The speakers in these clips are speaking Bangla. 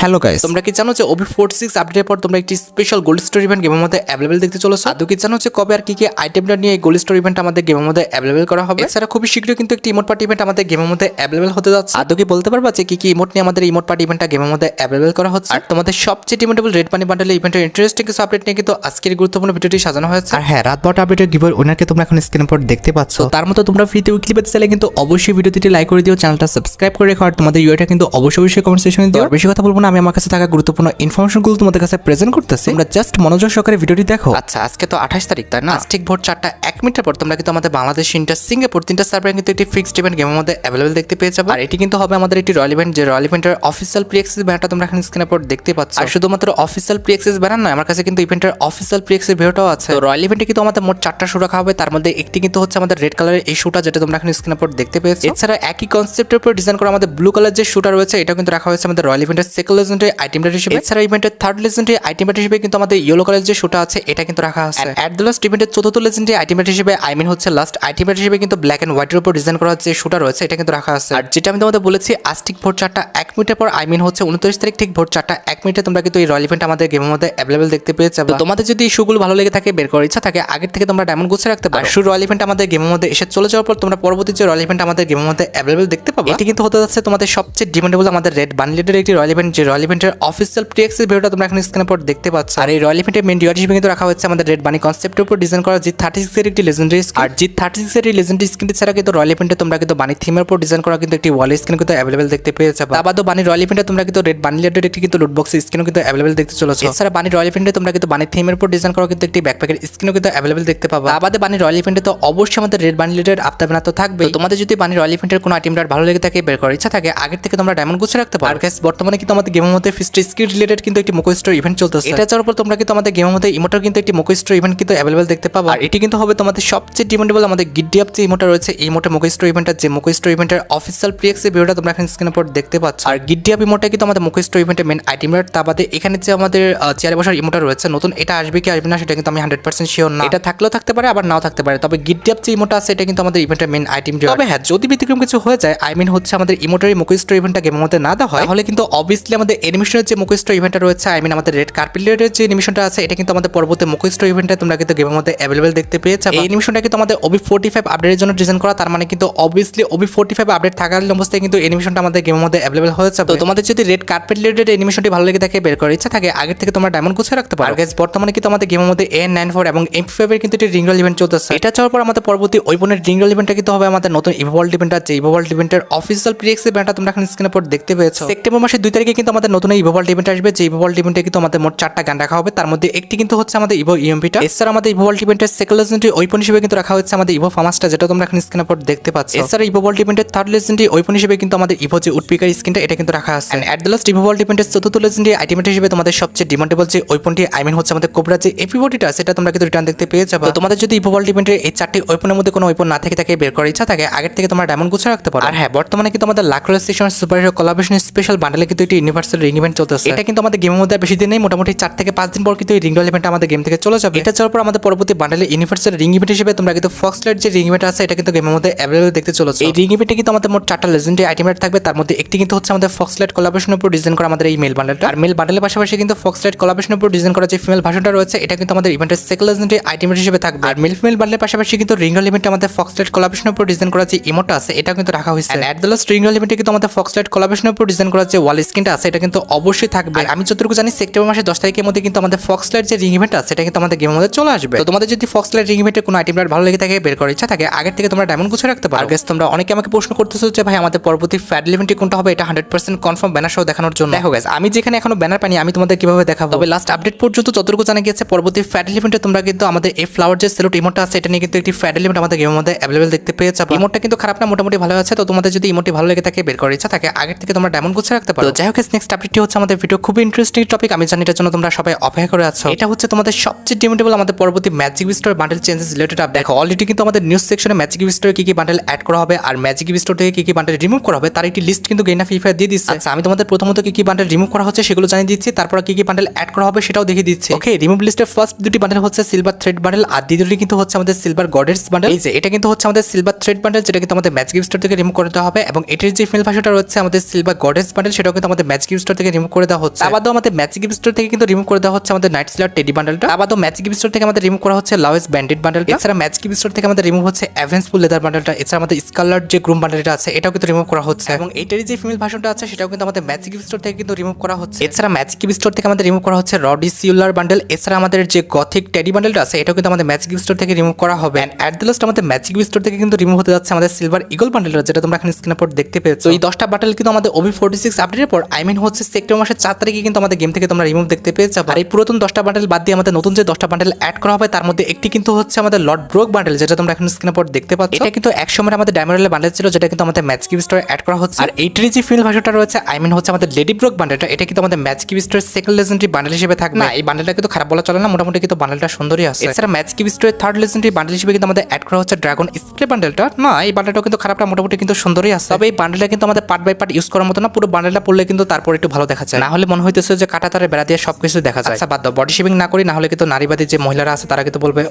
হ্যালো গাইস, তোমরা কি জানো যে OB46 আপডেটের পর তোমরা একটি স্পেশাল গোল্ড স্টোর ইভেন্ট গেমের মধ্যে অ্যাভেলেবল দেখতে চলেছো? আদৌ কি জানো যে কবে আর কি আইটেমটা নিয়ে এই গোল্ড স্টোর ইভেন্ট আমাদের গেমের মধ্যে অ্যাভেলেবল করা হবে? এছাড়া খুবই শীঘ্রই কিন্তু একটি ইমোট পার্টি ইভেন্ট আমাদের গেমের মধ্যে অ্যাভেলেবল হতে যাচ্ছে। আদৌ কি বলতে পারবা যে কি ইমোট নিয়ে আমাদের ইমোট পার্টি ইভেন্টটা গেমের মধ্যে অ্যাভেলেবল করা হচ্ছে? আর তোমাদের সবচেয়ে ডিমেন্ডেবল রেড মানি বান্ডেল ইভেন্টের ইন্টারেস্টিং কিছু আপডেট নিয়ে কিন্তু আজকের গুরুত্বপূর্ণ ভিডিওটি সাজানো হয়েছে। আর হ্যাঁ, রাত 12টা আপডেটের গিভার উইনারকে তোমরা এখন স্ক্রিনের পর দেখতে পাচ্ছ। তার মতো তোমরা ফ্রিতে উইকলি পেতে চাইলে কিন্তু অবশ্যই ভিডিওটি লাইক করে দিও, চ্যানেলটা সাবস্ক্রাইব করে রেখো, আর তোমাদের ইউআইটা কিন্তু অবশ্যই কমেন্ট সেকশনে দিও। আর বেশি কথা বলবো না, আমি আমার কাছে থাকা গুরুত্বপূর্ণ ইনফরমেশনগুলো তোমাদের কাছে প্রেজেন্ট করতেছি, তোমরা জাস্ট মনোযোগ সহকারে ভিডিওটি দেখো। আচ্ছা, আজকে তো 28 তারিখ, তাই না? ঠিক ভোর 4টা 1 মিনিটের পর তোমরা কিন্তু আমাদের বাংলাদেশ, ইন্ডিয়া, সিঙ্গাপুর 3টা সার্ভারে কিন্তু একটি ফিক্সড ইভেন্ট গেমের মধ্যে অ্যাভেলেবল দেখতে পেয়ে যাবে। আর এটি কিন্তু হবে আমাদের একটি রয়্যাল ইভেন্ট, যে রয়্যাল ইভেন্টের অফিসিয়াল প্রি অ্যাক্সেস ব্যানারটা তোমরা এখানে স্ক্রিনের পর দেখতে পাচ্ছ। আর শুধুমাত্র অফিসিয়াল প্রি অ্যাক্সেস ব্যানার নয়, আমার কাছে কিন্তু ইভেন্টের অফিসিয়াল প্রি অ্যাক্সেস ভিডিওটাও আছে। তো রয়্যাল ইভেন্টে কিন্তু আমাদের মোট 4টা শো রাখা হবে, তার মধ্যে একটি কিন্তু হচ্ছে আমাদের রেড কালারের এই শোটা, যেটা তোমরা এখানে স্ক্রিনের পর দেখতে পেয়েছো। এছাড়া একই কনসেপ্টের উপর ডিজাইন করা আমাদের ব্লু কালার যে শোটা রয়েছে, এটা কিন্তু রাখা হয়েছে আমাদের রয়্যাল ইভেন্টের সেকেন্ড লেজেন্ডারি আইটেম হিসেবে। এছাড়া ইভেন্টের থার্ড লেজেন্ডারি আইটেম হিসেবে কিন্তু আমাদের ইয়েলো কালার যে শোটা আছে, এটা কিন্তু রাখা আছে। এট দ্য লাস্ট ইভেন্টের চতুর্থ লেজেন্ডারি আইটেম হিসেবে, আই মিন হচ্ছে লাস্ট আইটেম হিসেবে কিন্তু ব্ল্যাক এন্ড হোয়াইটের উপর ডিজাইন করা যে শোটা রয়েছে, এটা কিন্তু রাখা আছে। আর যেটা আমি তোমাদের বলেছি, আজ ঠিক ভোর 4টা 1 মিনিটের পর, আই মিন হচ্ছে 29 তারিখ ঠিক ভোর 4টা 1 মিনিটে তোমরা কিন্তু এই রয়্যাল ইভেন্ট আমাদের গেমের মধ্যে অ্যাভেলেবল দেখতে পেয়ে যাবে। তোমাদের যদি এই শোগুলো ভালো লেগে থাকে, বের করার ইচ্ছা থাকে, আগের থেকে তোমরা ডায়মন্ড গুছিয়ে রাখতে পারো। শো রয়্যাল ইভেন্ট আমাদের গেমের মধ্যে এসে চলে যাওয়ার পর তোমরা পরবর্তী যে রয়্যাল ইভেন্ট আমাদের গেমের মধ্যে অ্যাভেলেবল দেখতে পাবে, এটি কিন্তু হতে যাচ্ছে তোমাদের সবচেয়ে ডিমান্ডেবল আমাদের রেড বান্ডেলের একটি রয়্যাল ইভেন্ট, যে রয়্যাল ইভেন্টের অফিসিয়াল প্রি অ্যাক্সেস ভিডিওটা তোমরা এখানে স্ক্রিনের পর দেখতে পাচ্ছ। আর এই রয়্যাল ইভেন্টের মেইন রিওয়ার্ড হিসেবে কিন্তু রাখা হচ্ছে আমাদের রেড বানি কনসেপ্টের উপর ডিজাইন করা G36 এর একটি লেজেন্ডারি স্কিন। আর G36 এর এই লেজেন্ডারি স্কিনটি ছাড়া কিন্তু রয়্যাল ইভেন্টে তোমরা কিন্তু বানি থিমের উপর ডিজাইন করা কিন্তু একটি ওয়াল স্কিন কিন্তু অ্যাভেলেবল দেখতে পেয়ে যাবে। তা বাদও বানি রয়্যাল ইভেন্টে তোমরা কিন্তু রেড বানি রিলেটেড একটি কিন্তু লুট বক্স স্কিনও কিন্তু অ্যাভেলেবল দেখতে চলেছে। এছাড়া বানি রয়্যাল ইভেন্টে তোমরা কিন্তু বানি থিমের উপর ডিজাইন করা কিন্তু একটি ব্যাকপ্যাকের স্কিনও কিন্তু অ্যাভেলেবল দেখতে পাবে। তা বাদে বানি রয়্যাল ইভেন্টে তো অবশ্যই আমাদের রেড বানি রিলেটেড আফতার ব্যানার তো থাকবে। তোমাদের যদি বানি রয়্যাল ইভেন্টের কোনো আইটেমটা ভালো লেগে থাকে, বের করার ইচ্ছা থাকে, আগের থেকে তোমরা ডায়মন্ড গুছিয়ে রাখতে পারো। আর গাইস, বর্তমানে কিন্তু আমাদের গেমের মধ্যে ফিস্ট স্কিল রিলেটেড কিন্তু একটি মোকো স্টোর ইভেন্ট চলতেছে। এটা চাওয়ার পর তোমরা কিন্তু আমাদের গেমের মধ্যে ইমোটার কিন্তু একটি মোকো স্টোর ইভেন্ট কিন্তু অ্যাভেলেবল দেখতে পাবো। আর এটি কিন্তু হবে তোমাদের সবচেয়ে ডিমান্ডেবল আমাদের গিডি আপ যে ইমোটা রয়েছে, এই ইমোটা মোকো স্টোর ইভেন্টের যে মোকো স্টোর ইভেন্টের অফিসিয়াল প্রি অ্যাক্সেস ভিডিওটা তোমরা এখানে স্ক্রিনের উপর দেখতে পাচ্ছ। আর গিডি আপ ইমোটা কিন্তু আমাদের মোকো স্টোর ইভেন্টের মেইন আইটেম। তা বাদে এখানে যে আমাদের চেয়ারে বসার ইমোটা রয়েছে নতুন, এটা আসবে কি আসবে না সেটা কিন্তু আমি 100% শিওর না। এটা থাকলেও থাকতে পারে, আবার নাও থাকতে পারে। তবে গিডি আপ যে ইমোটা আছে, এটা কিন্তু আমাদের ইভেন্টের মেইন আইটেম। তবে হ্যাঁ, যদি ব্যতিক্রম কিছু হয়ে যায়, আই মিন হচ্ছে আমাদের ইমোটারি মোকো স্টোর ইভেন্টটা গেমের মধ্যে না দেওয়া হয়, তাহলে কিন্তু অবভিয়াসলি আমাদের অ্যানিমেশনের যে মোকো স্টোর ইভেন্টটা রয়েছে, আই মিন আমাদের রেড কার্পেটের যে অ্যানিমেশনটা আছে, এটা কিন্তু আমাদের পরবর্তী মোকো স্টোর ইভেন্টে তোমরা কিন্তু গেমের মধ্যে অ্যাভেলেবল দেখতে পেয়ে যাবে। এই অ্যানিমেশনটা কিন্তু আমাদের OB45 আপডেটের জন্য ডিজাইন করা, তার মানে কিন্তু অবভিয়াসলি OB45 আপডেট থাকার অবস্থায় কিন্তু অ্যানিমেশনটা আমাদের গেমের মধ্যে অ্যাভেলেবল হয়ে যাবে। তো তোমাদের যদি রেড কার্পেট রিলেটেড অ্যানিমেশনটি ভালো লেগে থাকে, বের করার ইচ্ছা থাকে, আগের থেকে তোমরা ডায়মন্ড গুছিয়ে রাখতে পারো। আর গাইস, বর্তমানে কিন্তু আমাদের গেমের মধ্যে AN94 এবং MP5 এর কিন্তু একটি রিং রোল ইভেন্ট চলতেছে। এটা চাওয়ার পর আমাদের পরবর্তী ওয়েপনের রিং রোল ইভেন্টটা কিন্তু হবে আমাদের নতুন ইভোল্ড ইভেন্টটা, যে ইভোল্ড ইভেন্টের অফিসিয়াল প্রি অ্যাক্সেস ব্যানারটা তোমরা এখানে স্ক্রিনের উপর দেখতে পেয়েছো। সেপ্টেম্বর মাসের 2 তারিখে কিন্তু আমাদের নতুন ইভোল্ড ইভেন্ট আসবে, যে ইভোল্ড ইভেন্টে কিন্তু আমাদের মোট 4টা গান রাখা হবে, তার মধ্যে একটি কিন্তু হচ্ছে আমাদের ইভো ইএমপিটা। এছাড়া আমাদের ইভোল্ড ইভেন্টের সেকেন্ড লেজেন্ডারি ওয়েপন হিসেবে কিন্তু রাখা হচ্ছে আমাদের ইভো ফামাসটা, যেটা তোমরা এখানে স্ক্রিনের উপর দেখতে পাচ্ছ। এছাড়া ইভোল্ড ইভেন্টের থার্ড লেজেন্ডারি ওয়েপন হিসেবে কিন্তু আমাদের ইভো যে উডপিকার স্কিনটা, এটা কিন্তু রাখা আছে। এট দ্য লাস্ট ইভোল্ড ইভেন্টের চতুর্থ লেজেন্ডারি আইটেম হিসেবে তোমাদের সবচেয়ে ডিমান্ডেবল যে ওয়েপনটি, আই মিন হচ্ছে আমাদের কোবরা যে এপি বডিটা, সেটা তোমরা কিন্তু রিটার্ন দেখতে পেয়ে যাবে। তোমাদের যদি ইভোল্ড ইভেন্টের এই 4টি ওয়েপনের মধ্যে কোনো ওয়েপন না থেকে থাকে, বের করার ইচ্ছা থাকে, আগের থেকে তোমরা ডায়মন্ড গুছিয়ে রাখতে পারো। আর হ্যাঁ, বর্তমানে কিন্তু আমাদের লাক্রো station superhero collaboration special বান্ডেলে কিন্তু একটি ইউনিভার্সাল রিং ইভেন্ট চলতেছে। এটা কিন্তু আমাদের গেমের মধ্যে বেশি দিন নেই, মোটামুটি 4 থেকে 5 দিন পর কিন্তু এই রিং রোল ইভেন্ট আমাদের গেম থেকে চলে যাবে। এটা চাওয়ার পর আমাদের পরবর্তী বান্ডেলে ইউনিভার্সাল রিং ইভেন্ট হিসেবে তোমরা কিন্তু ফক্সলাইট যে রিং ইভেন্ট আছে, এটা কিন্তু গেমের মধ্যে অ্যাভেলেবল দেখতে চলেছে। এই রিং ইভেন্টে কিন্তু আমাদের মোট 4টা লেজেন্ডারি আইটেম থাকবে, তার মধ্যে একটি কিন্তু হচ্ছে আমাদের ফক্সলাইট কোলাবোরেশনের উপর ডিজাইন করা আমাদের এই মেল বান্ডেলটা। আর মেল বান্ডেলের পাশাপাশি কিন্তু ফক্সলাইট কোলাবোরেশনের উপর ডিজাইন করা যে ফিমেল ভার্সনটা রয়েছে, এটা কিন্তু আমাদের ইভেন্টের সেকেন্ড লেজেন্ডারি আইটেম হিসেবে থাকবে। আর মেল ফিমেল বান্ডেলের পাশাপাশি কিন্তু রিং রোল ইভেন্টে আমাদের ফক্সলাইট কোলাবোরেশনের উপর ডিজাইন করা যে ইমোটা আছে, এটা কিন্তু রাখা হয়েছে। At the last ring roll ইভেন্টে কিন্তু আমাদের ফক্সলাইট কোলাবোরেশনের উপর ডিজাইন করা যে ওয়াল স্কিনটা আছে, এটা কিন্তু অবশ্যই থাকবে। আর আমি যতটুকু জানি, সেপ্টেম্বর মাসের 10 তারিখের মধ্যে কিন্তু আমাদের ফক্সলাইট যে রিং ইভেন্ট আছে, এটা কিন্তু আমাদের গেমের মধ্যে চলে আসবে। তো তোমাদের যদি ফক্সলাইট রিং ইভেন্টের কোনো আইটেম ভালো লেগে থাকে, বের করার ইচ্ছা থাকে, আগের থেকে তোমরা ডায়মন্ড গুছিয়ে রাখতে পারো। গাইস, তোমরা অনেকে আমাকে প্রশ্ন করতেছো যে ভাই, আমাদের পরবর্তী ফ্যাড ইভেন্টটি কোনটা হবে, এটা 100% কনফার্ম ব্যানার সহ দেখানোর জন্য। দেখো গাইস, আমি যেখানে এখনো ব্যানার পাইনি, আমি তোমাদের কিভাবে দেখাবো? তবে লাস্ট আপডেট পর্যন্ত যতটুকু জানা গিয়েছে, পরবর্তী ফ্যাড ইভেন্টে তোমরা কিন্তু আমাদের এই ফ্লাওয়ার যে সেলুট ইমোটটা আছে, এটা নিয়ে কিন্তু একটি ফ্যাড ইভেন্ট আমাদের গেমের মধ্যে অ্যাভেলেবল দেখতে পেয়ে যাবে। ইমোটটা কিন্তু খারাপ না, মোটামুটি ভালো আছে। তো তোমাদের যদি ইমোটটি ভালো লেগে থাকে, বের করার ইচ্ছা থাকে, আগের থেকে তোমরা ডায়মন্ড গুছিয়ে রাখতে পারো। তো যাই হোক, নেক্সট আপডেটটি হচ্ছে আমাদের ভিডিও খুবই ইন্টারেস্টিং টপিক, আমি জানি এটার জন্য তোমরা সবাই অপেক্ষা করে আছো। এটা হচ্ছে তোমাদের সবচেয়ে ডিমান্ডেবল আমাদের পরবর্তী ম্যাজিক বিস্টোর বান্ডেল চেঞ্জেস রিলেটেড আপডেট। দেখো, অলরেডি কিন্তু আমাদের নিউজ সেকশনে ম্যাজিক বিস্টোরে কি বান্ডেল অ্যাড করা হবে আর ম্যাজিক বিস্টোর থেকে কি বান্ডেল রিমুভ করা হবে, তার একটি লিস্ট কিন্তু গেইনা ফ্রি ফায়ার দিয়ে দিচ্ছে। আচ্ছা, আমি তোমাদের প্রথমত কি বান্ডেল রিমুভ করা হচ্ছে সেগুলো জানিয়ে দিচ্ছি, তারপর কি বান্ডেল অ্যাড করা হবে সেটাও দেখিয়ে দিচ্ছি। ওকে, রিমুভ লিস্টের ফার্স্ট দুটি বান্ডেল হচ্ছে সিলভার থ্রেড বান্ডেল, আর দ্বিতীয়টি কিন্তু হচ্ছে আমাদের সিলভার গডেস বান্ডেল। এই যে এটা কিন্তু হচ্ছে আমাদের সিলভার থ্রেড বান্ডেল, যেটা কিন্তু আমাদের ম্যাজিক বিস্টোর থেকে রিমুভ করতে হবে, এবং এটির যে ফিমেল ভার্সনটা রয়েছে আমাদের সিলভার গডেস বান্ডেল, সেটাও কিন্তু আমাদের ম্যাজিক ম্যাজিক গিফট স্টোর থেকে রিমুভ করে দেওয়া হচ্ছে। আবার আমাদের ম্যাজিক গিফট স্টোর থেকে কিন্তু রিমুভ করে দেওয়া হচ্ছে আমাদের নাইট স্লার টেডি বান্ডেলটা। আবার ম্যাজিক গিফট স্টোর থেকে আমাদের রিমুভ করা হচ্ছে লাউয়েস ব্যান্ডেড বান্ডেলটা। এছাড়া ম্যাজিক গিফট স্টোর থেকে আমাদের রিমুভ হচ্ছে অ্যাভেন্সফুল লেদার বান্ডেলটা। এছাড়া আমাদের স্কারলেট যে গ্রুম বান্ডেলটা আছে এটাও কিন্তু রিমুভ করা হচ্ছে, এবং এইটারই যে ফিমেল ভার্সনটা আছে সেটাও কিন্তু আমাদের ম্যাজিক গিফট স্টোর থেকে কিন্তু রিমুভ করা হচ্ছে। এছাড়া ম্যাজিক গিফট স্টোর থেকে আমাদের রিমুভ করা হচ্ছে রডি সিউলার বান্ডেল। এছাড়া আমাদের যে গথিক টেডি বান্ডেলটা আছে এটাও কিন্তু আমাদের ম্যাজিক গিফট স্টোর থেকে রিমুভ করা হবে। এন্ড এট দ্য লাস্ট আমাদের ম্যাজিক গিফট স্টোর থেকে কিন্তু রিমুভ হতে যাচ্ছে আমাদের সিলভার ইগল বান্ডেলটা, যেটা তোমরা এখানে স্ক্রিনের উপর দেখতে পেয়েছো। এই 10টা বান্ডেল কিন্তু আমাদের OB46 আপডেটের পর হচ্ছে সেপ্টেম্বর মাসের 4 তারিখে কিন্তু আমাদের গেম থেকে তোমরা রিমুভ দেখতে পেয়েছো। আর এই পুরাতন 10টা বান্ডেল বাদ দিয়ে আমাদের নতুন যে 10টা বান্ডেল অ্যাড করা হবে তার মধ্যে একটি কিন্তু হচ্ছে আমাদের লর্ড ব্রোক বান্ডেল, যেটা তোমরা এখানে স্ক্রিনের উপর দেখতে পাচ্ছ। এটা কিন্তু এক সময় আমাদের ডায়মন্ড বান্ডেল ছিল, যেটা কিন্তু আমাদের ম্যাজিক গিফট স্টোরে অ্যাড করা হচ্ছে। আর এইটারই যে ফিমেল ভার্সনটা রয়েছে হচ্ছে আমাদের লেডি ব্রোক বান্ডেলটা, এটা কিন্তু আমাদের ম্যাজিক গিফট স্টোরের সেকেন্ড লেজেন্ডারি বান্ডেল হিসেবে থাকবে। না, এই বান্ডেলটা কিন্তু খারাপ বলা চলে না, মোটামুটি কিন্তু বান্ডেলটা সুন্দরই আছে। এছাড়া ম্যাজিক গিফট স্টোরের থার্ড লেজেন্ডারি বান্ডেল হিসেবে কিন্তু আমাদের অ্যাড করা হচ্ছে ড্রাগন স্প্রে বান্ডেলটা। না, এই বান্ডেলটাও কিন্তু খারাপ না, মোটামুটি কিন্তু সুন্দরই আছে। তবে এই বান্ডেলটা কিন্তু আমাদের পার্ট বাই পার্ট ইউজ করার মতো না, পুরো বান্ডেলটা পড়লে কিন্তু তারপর একটু ভালো দেখা যায়, না হলে মনে হইতেছে যে কাটা তারে বেড়া দিয়ে সবকিছু দেখা যায়। আচ্ছা বাদ দাও, বডি শেভিং না করি, না হলে কিন্তু নারীবাদী যে মহিলারা আছে তারা কিন্তু বলবে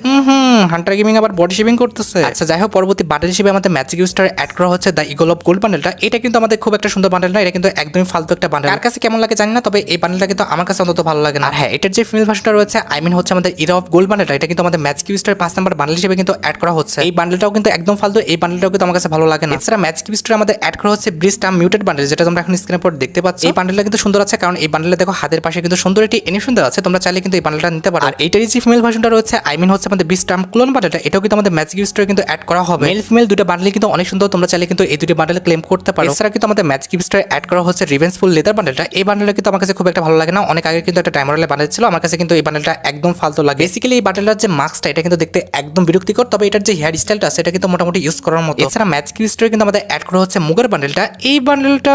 হান্টার গেমিং আবার বডি শেভিং করতেছে। আচ্ছা যাই হোক, পরবর্তী বান্ডেল হিসেবে আমাদের ম্যাজিক গিফট স্টোরে অ্যাড করা হচ্ছে দ্য ইগল অফ গোল্ড বান্ডেলটা। এটা কিন্তু আমাদের খুব একটা সুন্দর বান্ডেল না, এটা কিন্তু একদমই ফালতু একটা বান্ডেল। কার কাছে কেমন লাগে জানি না, তবে এই বান্ডেলটা কিন্তু আমার কাছে অন্তত ভালো লাগে না। আর হ্যাঁ, এটার যে ফিমেল ভার্সনটা রয়েছে হচ্ছে আমাদের ইরা অফ গোল্ড বান্ডেলটা, এটা কিন্তু আমাদের ম্যাজিক গিফট স্টোরের 5 নম্বর বান্ডেল হিসেবে কিন্তু অ্যাড করা হচ্ছে। এই বান্ডেলটাও কিন্তু একদম ফালতু, এই বান্ডেলটাও কিন্তু আমার কাছে ভালো লাগে না। এছাড়া ম্যাজিক গিফট স্টোরে আমাদের অ্যাড করা হচ্ছে ব্রিস্টাম মিউটেড বান্ডেল, যেটা তোমরা এখন স্ক্রিনের উপর দেখতে পাচ্ছ। এই বান্ডেলটা কিন্তু সুন্দর আছে, কারণ এই বান্ডেলে দেখো হাতের পাশে কিন্তু সুন্দর একটি অ্যানিমেশন দেওয়া আছে, তোমরা চাইলে কিন্তু এই বান্ডেলটা নিতে পারো। আর এইটারই যে ফিমেল ভার্সনটা রয়েছে হচ্ছে আমাদের ব্রিস্টাম ক্লোন বান্ডেলটা, এটাও কিন্তু আমাদের ম্যাজিক গিফট স্টোরে কিন্তু অ্যাড করা হবে। মেল ফিমেল দুটো বান্ডেল কিন্তু অনেক সুন্দর, তোমরা চাইলে কিন্তু এই দুটো বান্ডেল ক্লেম করতে পারো। এছাড়া কিন্তু আমাদের ম্যাজিক গিফট স্টোরে অ্যাড করা হচ্ছে রিভেঞ্জফুল লেদার বান্ডেলটা। এই বান্ডেলটা কিন্তু আমার কাছে খুব একটা ভালো লাগে না, অনেক আগে কিন্তু একটা ডায়মন্ডের বান্ডেল ছিল, আমার কাছে কিন্তু এই বান্ডেলটা একদম ফালতু লাগে। বেসিক্যালি এই বান্ডেলটার যে মাস্কটা এটা কিন্তু দেখতে একদম বিরক্তিকর, তবে এটার যে হেয়ার স্টাইলটা আছে এটা কিন্তু মোটামুটি ইউজ করার মতো। এছাড়া ম্যাজিক গিফট স্টোরে কিন্তু আমাদের অ্যাড করা হচ্ছে মুগার বান্ডেলটা। এই বান্ডেলটা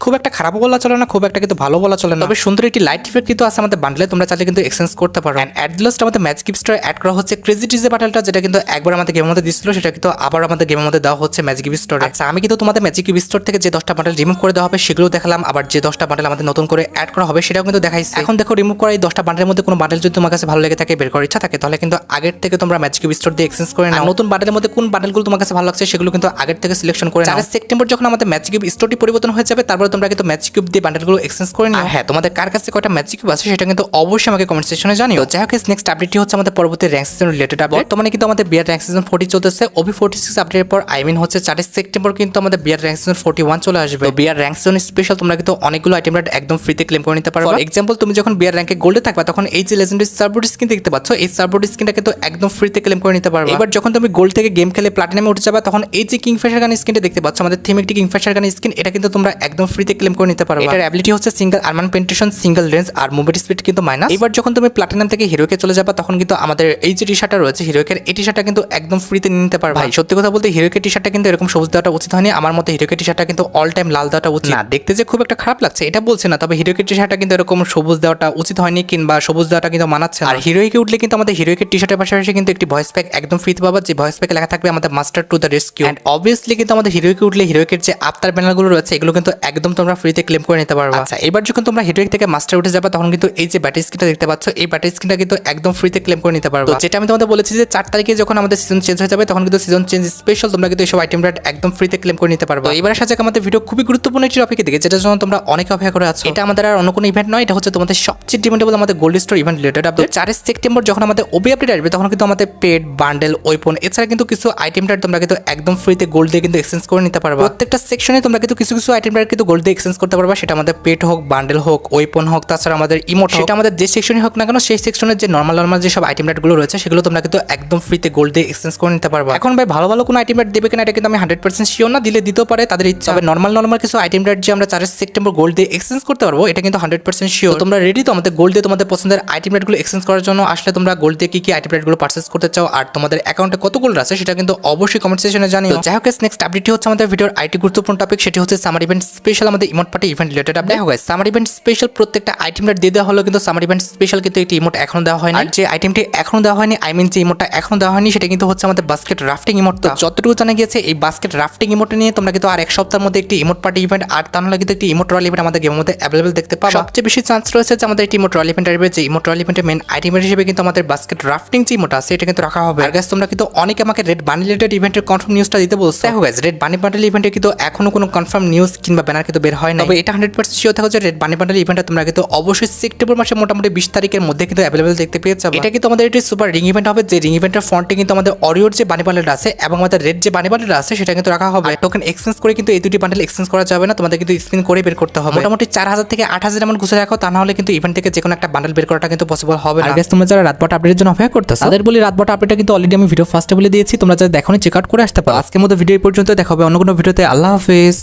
খুব একটা খারাপ বলা চলে না, খুব একটা কিন্তু ভালো বলা চলে না, তবে সুন্দর একটি লাইট ইফেক্ট কিন্তু আছে আমাদের বান্ডেলে, তোমরা চাইলে কিন্তু এক্সচেঞ্জ করতে পারো। এন্ড এট লাস্ট আমাদের ম্যাজিক গিফট স্টোরে অ্যাড করা হচ্ছে ক্রেজি ডিজে বান্ডেলটা, যেটা কিন্তু একবার আমাদের গেমের মধ্যে দিছিল, সেটা কিন্তু আবার আমাদের গেমের মধ্যে দেওয়া হচ্ছে ম্যাজিক গিফট স্টোরে। আচ্ছা, আমি কিন্তু তোমাদের ম্যাজিক গিফট স্টোর থেকে যে 10টা বান্ডেল রিমুভ করে দেওয়া হবে সেগুলো দেখালাম, আবার যে 10টা বান্ডেল আমাদের নতুন করে অ্যাড করা হবে সেটাও কিন্তু দেখাইছি। এখন দেখো, রিমুভ করা এই 10টা বান্ডেলের মধ্যে কোনো বান্ডেল যদি তোমার কাছে ভালো লেগে থাকে, বের করার ইচ্ছা থাকে, তাহলে কিন্তু আগের থেকে তোমরা ম্যাজিক গিফট স্টোর দিয়ে এক্সচেঞ্জ করে নাও। নতুন বান্ডেলের মধ্যে কোন বান্ডেলগুলো তোমার কাছে ভালো লাগছে সেগুলো কিন্তু আগের থেকে সিলেকশন করে নাও। 4 সেপ্টেম্বর যখন আমাদের ম্যাজিক গিফট স্টোরটি পরিবর্তন হয়ে যাবে, তারপরে তোমরা কিন্তু ম্যাজিক গিফট দিয়ে বান্ডেলগুলো এক্সচেঞ্জ করে নাও। হ্যাঁ, তোমাদের কার কাছে কয়টা ম্যাজিক গিফট আছে সেটা কিন্তু অবশ্যই আমাকে কমেন্ট সেকশনে জানিও। যাই হোক, নেক্সট আপডেটটি হচ্ছে আমাদের পরবর্তী র্যাঙ্ক সিজন রিলেটেড আপডেট। বর্তমানে কিন্তু আমাদের বিয়ার র্যাঙ্ক সিজন 40 চলতেছে। OB46 আপডেটের পর হচ্ছে 4 সেপ্টেম্বর কিন্তু আমাদের বিয়ার র্যাঙ্ক সিজন 41 চলে আসবে। তো বিয়ার র্যাঙ্ক সিজন স্পেশাল তোমরা কিন্তু অনেকগুলো আইটেম একদম ফ্রিতে ক্লেম করে নিতে পারো। ফর এক্সাম্পল, তুমি যখন বিয়ার র্যাঙ্কে গোল্ডে থাকবে তখন এই যে লেজেন্ডারি সার্ভোড স্কিন দেখতে পাচ্ছ, এই সার্ভোড স্কিনটা কিন্তু একদম ফ্রিতে ক্লেম করে নিতে পারবে। এবার যখন তুমি গোল্ড থেকে গেম খেলে প্লাটিনামে উঠে যাবে, তখন এই যে কিংফিশার গান স্কিনটা দেখতে পাচ্ছ, আমাদের থিম একটি কিংফিশার গান স্কিন, এটা কিন্তু তোমরা একদম ফ্রিতে ক্লেম করে নিতে পারো। এটার অ্যাবিলিটি হচ্ছে single armour penetration, single range, আর মুভমেন্ট স্পিড কিন্তু মাইনাস। এবার যখন তুমি প্লাটিনাম থেকে হিরোকে চলে যাবে, তখন কিন্তু আমাদের এই যে টি-শার্টটা রয়েছে হিরোকের, এই টি-শার্টটা কিন্তু একদম ফ্রিতে নিয়ে নিতে পারবে। ভাই সত্যি কথা বলতে হিরোকের টি-শার্টটা কিন্তু এরকম সবুজ দেওয়াটা উচিত হয়নি, আমার মতে হিরোকের টি-শার্টটা কিন্তু অল টাইম লাল দেওয়াটা উচিত না। দেখতে যে খুব একটা খারাপ লাগছে এটা বলছে না, তবে হিরোকের টি-শার্টটা কিন্তু এরকম সবুজ দেওয়াটা উচিত হয়নি, কিংবা সবুজ দেওয়াটা কিন্তু মানাচ্ছে। আর হিরোইকে উঠলে কিন্তু আমাদের হিরোইকের টি-শার্টের পাশাপাশি কিন্তু একটি ভয়েস প্যাক একদম ফ্রিতে পাবা, যে ভয়েস প্যাকে লেখা থাকবে আমাদের master to the rescue. And obviously কিন্তু আমাদের হিরোইকে উঠলে হিরোইকের যে আফতার ব্যানারগুলো রয়েছে এগুলো কিন্তু একদম তোমরা ফ্রিতে ক্লেম করে নিতে পারবে। আচ্ছা, এবার যখন তোমরা হিরোইক থেকে মাস্টার উঠে যাবে, তখন কিন্তু এই যে ব্যাটারি স্ক্রিনটা দেখতে পাচ্ছ, এই ব্যাটারি স্ক্রিনটা কিন্তু একদম ফ্রিতে ক্লেম করে নিতে পারবে। তো যেটা আমি তোমাদের বলেছি যে 4 তারিখে যখন আমাদের সিজন চেঞ্জ হয়ে যাবে, তখন কিন্তু সিজন চেঞ্জ স্পেশাল তোমরা কিন্তু এইসব আইটেম একদম ফ্রিতে ক্লেম করে নিতে পারবে। এবার আসা যাক আমাদের ভিডিও খুবই গুরুত্বপূর্ণ একটি টপিকে দিকে, যেটার জন্য তোমরা অনেক অপেক্ষা করে আছো। এটা আমাদের আর অন্য কোনো ইভেন্ট নয়, এটা হচ্ছে তোমাদের সবচেয়ে ডিমান্ডেবল আমাদের gold store event related update. 4 September যখন আমাদের ওবি আপডেট আসবে, তখন কিন্তু আমাদের পেড বান্ডেল ওয়েপন এছাড়া কিন্তু কিছু আইটেমটা তোমরা কিন্তু একদম ফ্রিতে গোল্ড দিয়ে কিন্তু এক্সচেঞ্জ করে নিতে পারবে। প্রত্যেকটা সেকশনে তোমরা কিন্তু কিছু কিছু আইটেমটা কিন্তু গোল্ড দিয়ে এক্সচেঞ্জ করতে পারবে, সেটা আমাদের পেড হোক, বান্ডেল হোক, ওয়েপন হোক, তাছাড়া আমাদের ইমোট, সেটা আমাদের যে সেকশনে হোক না কেন, সেই সেকশনের যে নর্মাল যেসব আইটেম গুলো রয়েছে সেগুলো তোমরা কিন্তু একদম ফ্রিতে গোল্ড দিয়ে এক্সচেঞ্জ করে নিতে পারবে। এখন ভাই ভালো ভালো কোনো আইটেম দেবে কিনা এটা কিন্তু আমি 100% শিওর না, দিলে দিতেও পারে তাদের ইচ্ছা। তবে নর্মাল কিছু আইটেম যে আমরা 4 সেপ্টেম্বর গোল্ড দিয়ে এক্সচেঞ্জ করতে পারবো এটা কিন্তু 100% শিওর। তোমরা রেডি তো আমাদের গোল্ড দিয়ে তোমাদের পছন্দের আইটেম গুলো এক্সচেঞ্জ করার জন্য? আসলে তোমরা গোল্ড দিয়ে কি আইটেম গুলো পারচেজ করতে চাও আর তোমাদের অ্যাকাউন্টে কত গোল্ড আছে সেটা কিন্তু অবশ্যই কমেন্ট সেকশনে জানিও। যাই হোক, নেক্সট আপডেটটি হচ্ছে আমাদের ভিডিওর আইটি গুরুত্বপূর্ণ টপিক, সেটি হচ্ছে সামার ইভেন্ট স্পেশাল আমাদের emote party event related update. দেখো গাইস, সামার ইভেন্ট স্পেশাল প্রত্যেকটা আইটেম দিয়ে দেওয়া হলো, কিন্তু সামার ইভেন্ট স্পেশাল কিন্তু একটি ইমোট এখনো দেওয়া হয়নি। আর যে আইটেমটি এখনো দেওয়া হয়নি, আই মিন যে ইমোটটা এখনো দেওয়া হয়নি, সেটা কিন্তু হচ্ছে আমাদের বাস্কেট রাফটিং ইমোট। তো যতটুকু জানা গিয়েছে এই বাস্কেট রাফটিং ইমোট নিয়ে তোমরা কিন্তু আর এক সপ্তাহের মধ্যে একটি ইমোট পার্টি ইভেন্ট আর তা নাহলে কিন্তু একটি ইমোট রয়্যাল ইভেন্ট আমাদের গেমের মধ্যে অ্যাভেলেবল দেখতে পাবো। সবচেয়ে বেশি চান্স রয়েছে যে আমাদের একটি ইমোট রয়্যাল ইভেন্ট আসবে, যে ইমোট রয়্যাল ইভেন্টের মেন আইটেম হিসেবে কিন্তু আমাদের বাস্কেট রাফটিং যে ইমোট আছে এটা কিন্তু রাখা হবে। আর গাইস, তোমরা কিন্তু অনেকে আমাকে রেড বানি রিলেটেড ইভেন্টের কনফার্ম নিউজটা দিতে বলছো। দেখো গাইস, রেড বানি বান্ডেল ইভেন্টে কিন্তু এখনো কোনো কনফার্ম নিউজ কিংবা ব্যানার কিন্তু বের হয় না। তবে এটা 100% শিওর থাকো যে রেড বানি বান্ডেল ইভেন্টটা তোমরা কিন্তু অবশ্যই সেপ্টেম্বর মাসে মোটামুটি 20 তারিখের মধ্যে কিন্তু অ্যাভেলেবল দেখতে পেয়ে যাবে। এটা কিন্তু আমাদের একটি সুপার রিং ইভেন্ট হবে, যে রিং ইভেন্টের ফন্টে কিন্তু আমাদের অরিওর যে বানি বান্ডেল আছে এবং আমাদের রেড যে বানি বান্ডেল আছে সেটা কিন্তু রাখা হবে। টোকেন এক্সচেঞ্জ করে কিন্তু এই দুটি বান্ডেল এক্সচেঞ্জ করা যাবে না, তোমাদের কিন্তু স্পিন করে বের করতে হবে। মোটামুটি 4000 থেকে 8000 এমন ঘুষে রাখো, তা না হলে কিন্তু ইভেন্ট থেকে যে কোনো একটা বান্ডেল বের করাটা কিন্তু পসিবল হবে না। আর গাইস তোমরা যারা রাতবাটা আপডেটের জন্য অপেক্ষা করতেছো তাদের বলি রাতবাটা আপডেটটা কিন্তু অলরেডি আমি ভিডিও ফার্স্টে বলে দিয়েছি, তোমরা যারা দেখোনি চেক আউট করে আসতে পারো। আজকের মতো ভিডিও এই পর্যন্ত, দেখা হবে অন্য কোনো ভিডিওতে। আল্লাহ হাফেজ।